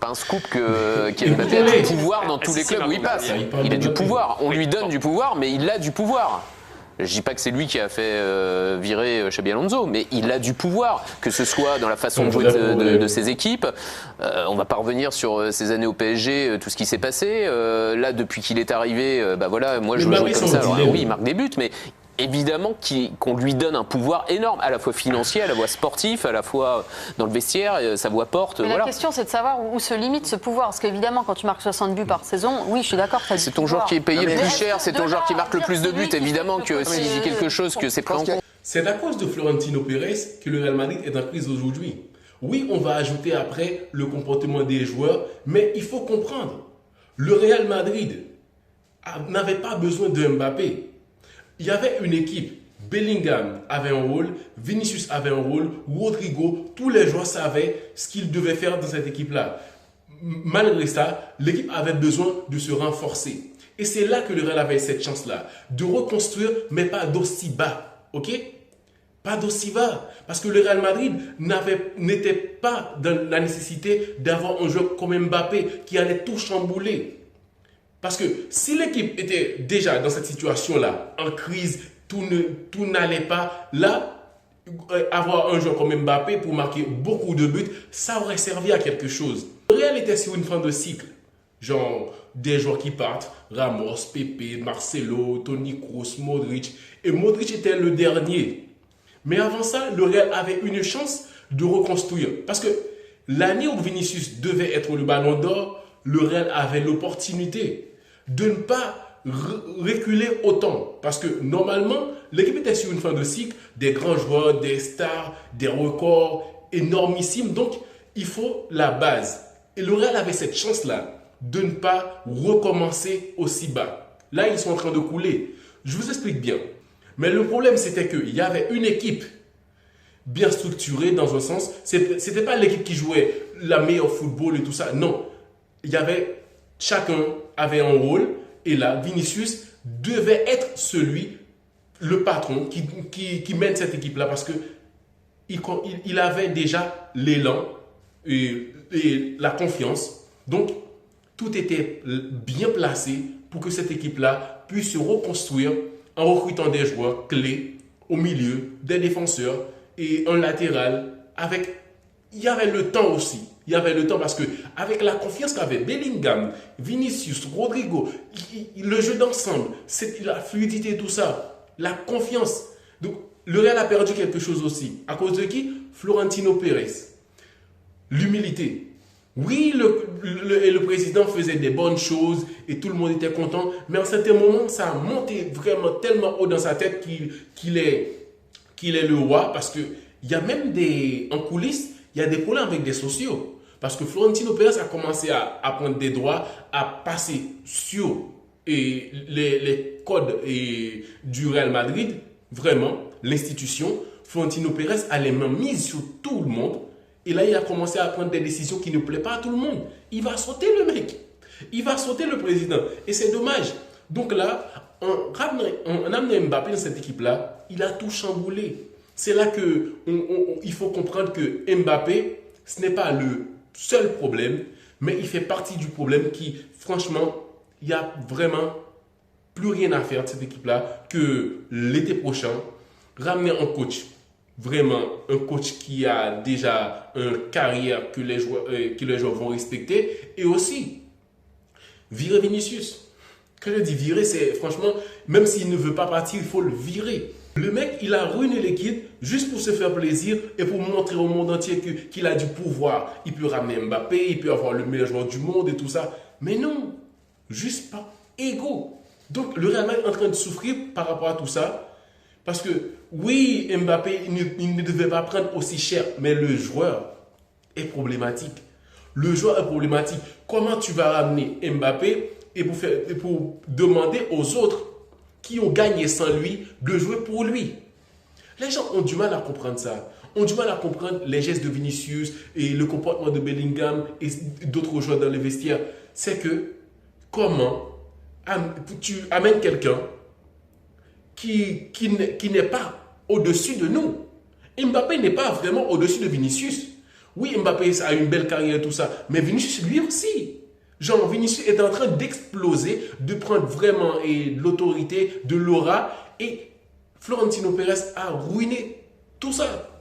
pas un scoop qu'Mbappé a du pouvoir dans tous les clubs où il passe. Il a du pouvoir. On lui donne du pouvoir, mais il a du pouvoir. Je dis pas que c'est lui qui a fait virer Xabi Alonso, mais il a du pouvoir, que ce soit dans la façon de jouer de ses équipes. On va pas revenir sur ces années au PSG, tout ce qui s'est passé. Là, depuis qu'il est arrivé, voilà, moi je le joue comme ça. Alors, oui, il marque des buts, mais évidemment qu'on lui donne un pouvoir énorme, à la fois financier, à la fois sportif, à la fois dans le vestiaire, sa voix porte. Mais la question, c'est de savoir où se limite ce pouvoir. Parce qu'évidemment, quand tu marques 60 buts par saison, oui, je suis d'accord. C'est ton joueur qui est payé le plus cher, c'est ton joueur qui marque le plus de buts. Évidemment que s'il dit quelque chose, que c'est pris en compte. C'est à cause de Florentino Pérez que le Real Madrid est en crise aujourd'hui. Oui, on va ajouter après le comportement des joueurs, mais il faut comprendre, le Real Madrid n'avait pas besoin de Mbappé. Il y avait une équipe. Bellingham avait un rôle, Vinicius avait un rôle, Rodrigo, tous les joueurs savaient ce qu'ils devaient faire dans cette équipe-là. Malgré ça, l'équipe avait besoin de se renforcer. Et c'est là que le Real avait cette chance-là, de reconstruire, mais pas d'aussi bas. Ok? Pas d'aussi bas. Parce que le Real Madrid n'était pas dans la nécessité d'avoir un joueur comme Mbappé qui allait tout chambouler. Parce que si l'équipe était déjà dans cette situation-là, en crise, tout n'allait pas, là, avoir un joueur comme Mbappé pour marquer beaucoup de buts, ça aurait servi à quelque chose. Le Real était sur une fin de cycle. Genre, des joueurs qui partent, Ramos, Pepe, Marcelo, Toni Kroos, Modric. Et Modric était le dernier. Mais avant ça, le Real avait une chance de reconstruire. Parce que l'année où Vinicius devait être le Ballon d'Or, le Real avait l'opportunité de ne pas reculer autant. Parce que normalement, l'équipe était sur une fin de cycle, des grands joueurs, des stars, des records énormissimes. Donc, il faut la base. Et le Real avait cette chance-là de ne pas recommencer aussi bas. Là, ils sont en train de couler. Je vous explique bien. Mais le problème, c'était qu'il y avait une équipe bien structurée dans un sens. C'était pas l'équipe qui jouait la meilleure football et tout ça. Non. Chacun avait un rôle. Et là, Vinicius devait être le patron qui mène cette équipe-là parce que il avait déjà l'élan et la confiance. Donc, tout était bien placé pour que cette équipe-là puisse se reconstruire en recrutant des joueurs clés au milieu, des défenseurs et un latéral. Il y avait le temps aussi. Il y avait le temps parce que avec la confiance qu'avait Bellingham, Vinicius, Rodrigo, le jeu d'ensemble, la fluidité et tout ça, la confiance. Donc, le Real a perdu quelque chose aussi. À cause de qui? Florentino Pérez. L'humilité. Oui, le président faisait des bonnes choses et tout le monde était content, mais à un certain moment, ça a monté vraiment tellement haut dans sa tête qu'il est le roi parce qu'il y a même en coulisses, il y a des problèmes avec des sociaux. Parce que Florentino Pérez a commencé à prendre des droits, à passer sur les codes du Real Madrid, vraiment, l'institution. Florentino Pérez a les mains mises sur tout le monde. Et là, il a commencé à prendre des décisions qui ne plaisent pas à tout le monde. Il va sauter le mec. Il va sauter le président. Et c'est dommage. Donc là, en amenant Mbappé dans cette équipe-là, il a tout chamboulé. C'est là qu'il faut comprendre que Mbappé, ce n'est pas le seul problème, mais il fait partie du problème qui, franchement, il n'y a vraiment plus rien à faire de cette équipe-là que l'été prochain, ramener un coach. Vraiment, un coach qui a déjà une carrière que les joueurs vont respecter. Et aussi, virer Vinicius. Quand je dis virer, c'est franchement, même s'il ne veut pas partir, il faut le virer. Le mec, il a ruiné l'équipe juste pour se faire plaisir et pour montrer au monde entier qu'il a du pouvoir. Il peut ramener Mbappé, il peut avoir le meilleur joueur du monde et tout ça. Mais non, juste pas égaux. Donc, le Real Madrid est en train de souffrir par rapport à tout ça. Parce que, oui, Mbappé, il ne devait pas prendre aussi cher, mais le joueur est problématique. Le joueur est problématique. Comment tu vas ramener Mbappé et pour demander aux autres qui ont gagné sans lui de jouer pour lui? Les gens ont du mal à comprendre ça. Ont du mal à comprendre les gestes de Vinicius et le comportement de Bellingham et d'autres joueurs dans les vestiaires. C'est que, comment tu amènes quelqu'un qui n'est pas au-dessus de nous. Mbappé n'est pas vraiment au-dessus de Vinicius. Oui, Mbappé a une belle carrière et tout ça, mais Vinicius, lui aussi. Genre, Vinicius est en train d'exploser, de prendre vraiment de l'autorité, de l'aura, et Florentino Pérez a ruiné tout ça.